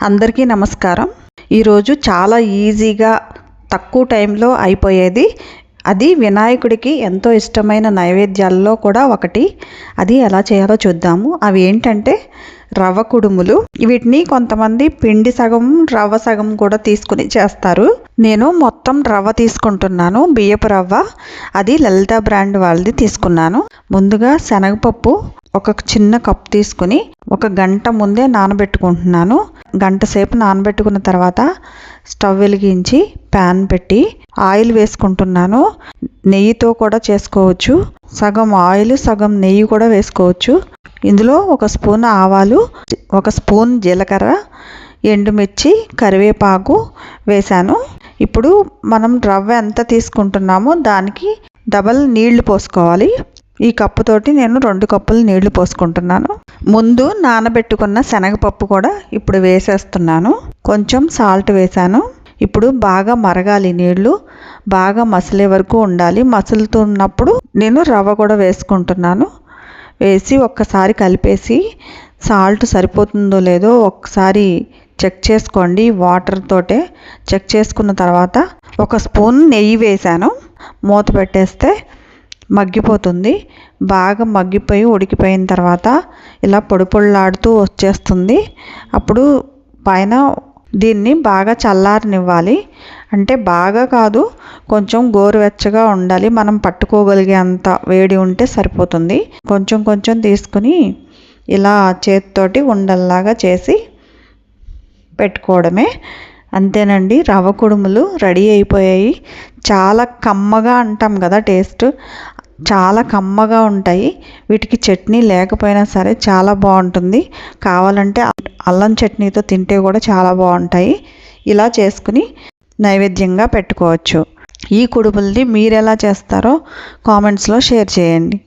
అందరికీ నమస్కారం. ఈరోజు చాలా ఈజీగా తక్కువ టైంలో అయిపోయేది, అది వినాయకుడికి ఎంతో ఇష్టమైన నైవేద్యాల్లో కూడా ఒకటి. అది ఎలా చేయాలో చూద్దాము. అవి ఏంటంటే రవ్వ కుడుములు. వీటిని కొంతమంది పిండి సగం రవ్వ సగం కూడా తీసుకుని చేస్తారు. నేను మొత్తం రవ్వ తీసుకుంటున్నాను, బియ్యపు రవ్వ. అది లలిత బ్రాండ్ వాళ్ళది తీసుకున్నాను. ముందుగా శనగపప్పు ఒక చిన్న కప్ తీసుకుని ఒక గంట ముందే నానబెట్టుకుంటున్నాను. గంట సేపు నానబెట్టుకున్న తర్వాత స్టవ్ వెలిగించి ప్యాన్ పెట్టి ఆయిల్ వేసుకుంటున్నాను. నెయ్యితో కూడా చేసుకోవచ్చు, సగం ఆయిల్ సగం నెయ్యి కూడా వేసుకోవచ్చు. ఇందులో ఒక స్పూన్ ఆవాలు, ఒక స్పూన్ జీలకర్ర, ఎండుమిర్చి, కరివేపాకు వేశాను. ఇప్పుడు మనం రవ్వ ఎంత తీసుకుంటున్నామో దానికి డబల్ నీళ్లు పోసుకోవాలి. ఈ కప్పుతోటి నేను 2 కప్పులు నీళ్లు పోసుకుంటున్నాను. ముందు నానబెట్టుకున్న శనగపప్పు కూడా ఇప్పుడు వేసేస్తున్నాను. కొంచెం సాల్ట్ వేశాను. ఇప్పుడు బాగా మరగాలి, నీళ్లు బాగా మసిలే వరకు ఉండాలి. మసులుతున్నప్పుడు నేను రవ్వ కూడా వేసుకుంటున్నాను. వేసి ఒక్కసారి కలిపేసి సాల్ట్ సరిపోతుందో లేదో ఒకసారి చెక్ చేసుకోండి. వాటర్ తోటే చెక్ చేసుకున్న తర్వాత ఒక స్పూన్ నెయ్యి వేశాను. మూత పెట్టేస్తే మగ్గిపోతుంది. బాగా మగ్గిపోయి ఉడికిపోయిన తర్వాత ఇలా పొడి పొడిలాడుతూ వచ్చేస్తుంది. అప్పుడు పైన దీన్ని బాగా చల్లారనివ్వాలి. అంటే బాగా కాదు, కొంచెం గోరువెచ్చగా ఉండాలి. మనం పట్టుకోగలిగే అంత వేడి ఉంటే సరిపోతుంది. కొంచెం కొంచెం తీసుకుని ఇలా చేతితోటి ఉండల్లాగా చేసి పెట్టుకోవడమే. అంతేనండి, రవ్వ కుడుములు రెడీ అయిపోయాయి. చాలా కమ్మగా అంటాం కదా, టేస్ట్ చాలా కమ్మగా ఉంటాయి. వీటికి చట్నీ లేకపోయినా సరే చాలా బాగుంటుంది. కావాలంటే అల్లం చట్నీతో తింటే కూడా చాలా బాగుంటాయి. ఇలా చేసుకుని నైవేద్యంగా పెట్టుకోవచ్చు. ఈ కుడుముల్ని మీరు ఎలా చేస్తారో కామెంట్స్లో షేర్ చేయండి.